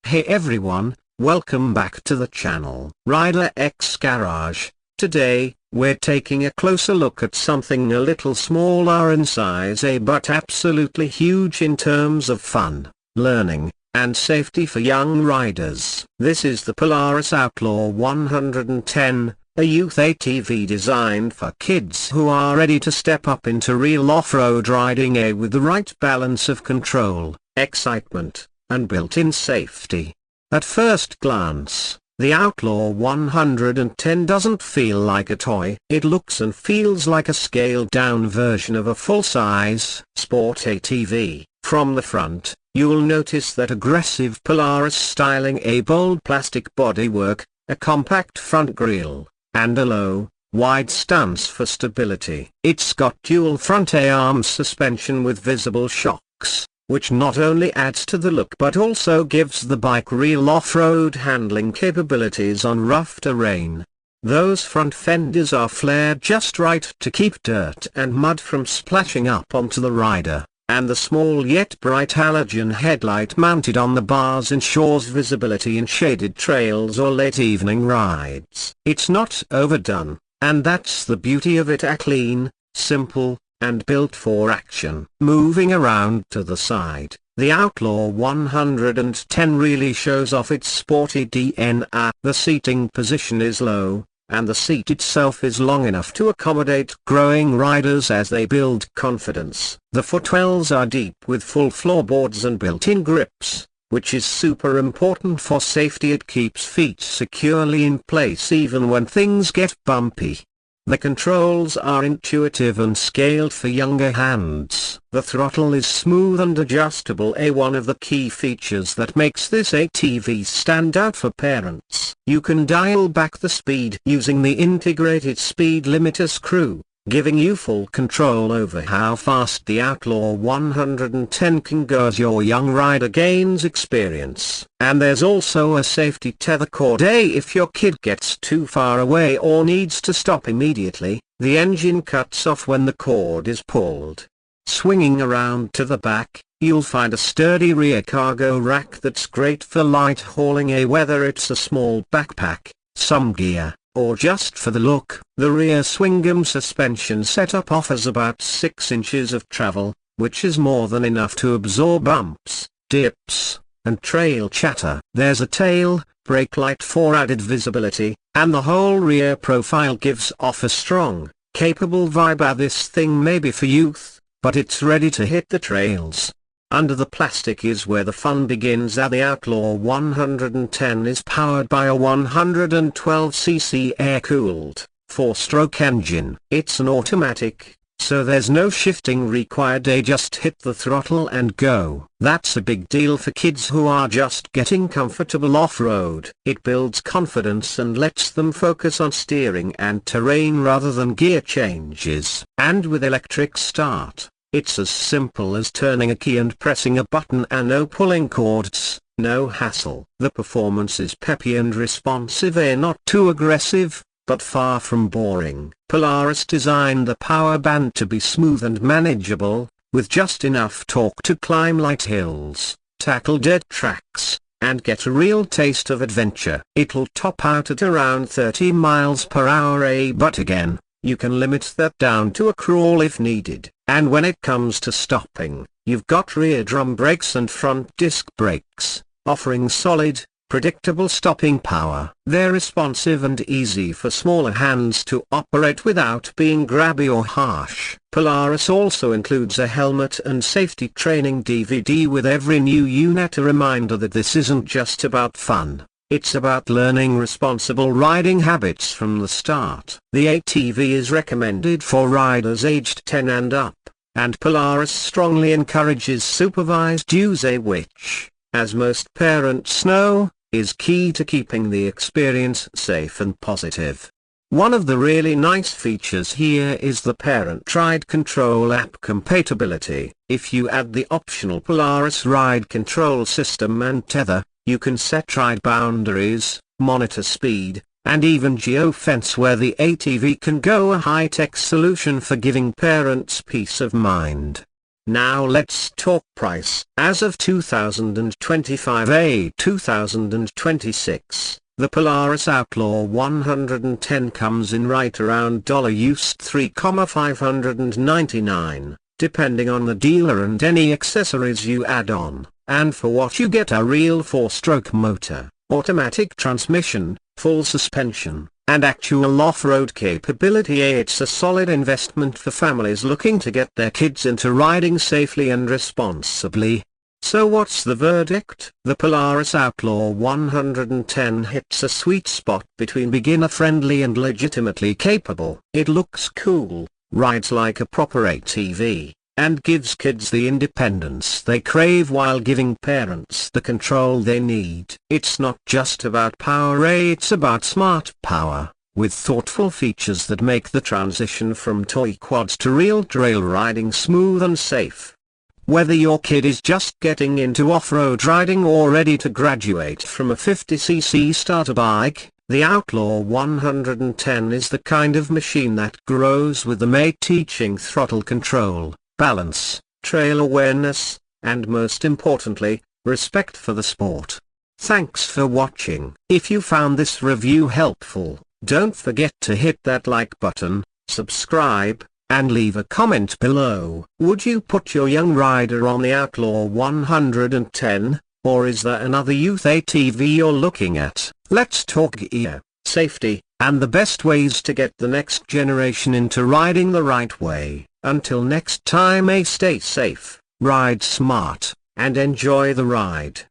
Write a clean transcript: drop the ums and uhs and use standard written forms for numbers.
Hey everyone, welcome back to the channel Rider X Garage. Today, we're taking a closer look at something a little smaller in size but absolutely huge in terms of fun, learning, and safety for young riders. This is the Polaris Outlaw 110, a youth ATV designed for kids who are ready to step up into real off-road riding with the right balance of control, excitement, and built-in safety. At first glance, the Outlaw 110 doesn't feel like a toy. It looks and feels like a scaled-down version of a full-size sport ATV. From the front, you'll notice that aggressive Polaris styling, a bold plastic bodywork, a compact front grille, and a low, wide stance for stability. It's got dual front A-arm suspension with visible shocks, which not only adds to the look but also gives the bike real off-road handling capabilities on rough terrain. Those front fenders are flared just right to keep dirt and mud from splashing up onto the rider, and the small yet bright halogen headlight mounted on the bars ensures visibility in shaded trails or late evening rides. It's not overdone, and that's the beauty of it. Clean, simple, and built for action. Moving around to the side, the Outlaw 110 really shows off its sporty DNA. The seating position is low, and the seat itself is long enough to accommodate growing riders as they build confidence. The footwells are deep with full floorboards and built-in grips, which is super important for safety. It keeps feet securely in place even when things get bumpy. The controls are intuitive and scaled for younger hands. The throttle is smooth and adjustable, one of the key features that makes this ATV stand out for parents. You can dial back the speed using the integrated speed limiter screw, giving you full control over how fast the Outlaw 110 can go as your young rider gains experience. And there's also a safety tether cord. If your kid gets too far away or needs to stop immediately, the engine cuts off when the cord is pulled. Swinging around to the back, you'll find a sturdy rear cargo rack that's great for light hauling, whether it's a small backpack, some gear, or just for the look. The rear swing-arm suspension setup offers about 6 inches of travel, which is more than enough to absorb bumps, dips, and trail chatter. There's a tail brake light for added visibility, and the whole rear profile gives off a strong, capable vibe. This thing may be for youth, but it's ready to hit the trails. Under the plastic is where the fun begins. The Outlaw 110 is powered by a 112cc air-cooled, 4-stroke engine. It's an automatic, so there's no shifting required. Just hit the throttle and go. That's a big deal for kids who are just getting comfortable off-road. It builds confidence and lets them focus on steering and terrain rather than gear changes. And with electric start, it's as simple as turning a key and pressing a button, and no pulling cords, no hassle. The performance is peppy and responsive, not too aggressive, but far from boring. Polaris designed the power band to be smooth and manageable, with just enough torque to climb light hills, tackle dirt tracks, and get a real taste of adventure. It'll top out at around 30 miles per hour, but again, you can limit that down to a crawl if needed. And when it comes to stopping, you've got rear drum brakes and front disc brakes, offering solid, predictable stopping power. They're responsive and easy for smaller hands to operate without being grabby or harsh. Polaris also includes a helmet and safety training DVD with every new unit, a reminder that this isn't just about fun. It's about learning responsible riding habits from the start. The ATV is recommended for riders aged 10 and up, and Polaris strongly encourages supervised use, which, as most parents know, is key to keeping the experience safe and positive. One of the really nice features here is the Parent Ride Control app compatibility. If you add the optional Polaris Ride Control system and tether, you can set ride boundaries, monitor speed, and even geofence where the ATV can go. A high-tech solution for giving parents peace of mind. Now let's talk price. As of 2025-2026, the Polaris Outlaw 110 comes in right around $used $3,599, depending on the dealer and any accessories you add on, and for what you get: a real 4-stroke motor, automatic transmission, full suspension, and actual off-road capability. It's a solid investment for families looking to get their kids into riding safely and responsibly. So what's the verdict? The Polaris Outlaw 110 hits a sweet spot between beginner-friendly and legitimately capable. It looks cool, rides like a proper ATV, and gives kids the independence they crave while giving parents the control they need. It's not just about power, it's about smart power, with thoughtful features that make the transition from toy quads to real trail riding smooth and safe. Whether your kid is just getting into off-road riding or ready to graduate from a 50cc starter bike, the Outlaw 110 is the kind of machine that grows with them, teaching throttle control, balance, trail awareness, and most importantly, respect for the sport. Thanks for watching. If you found this review helpful, don't forget to hit that like button, subscribe, and leave a comment below. Would you put your young rider on the Outlaw 110, or is there another youth ATV you're looking at? Let's talk gear, safety, and the best ways to get the next generation into riding the right way. Until next time, stay safe, ride smart, and enjoy the ride.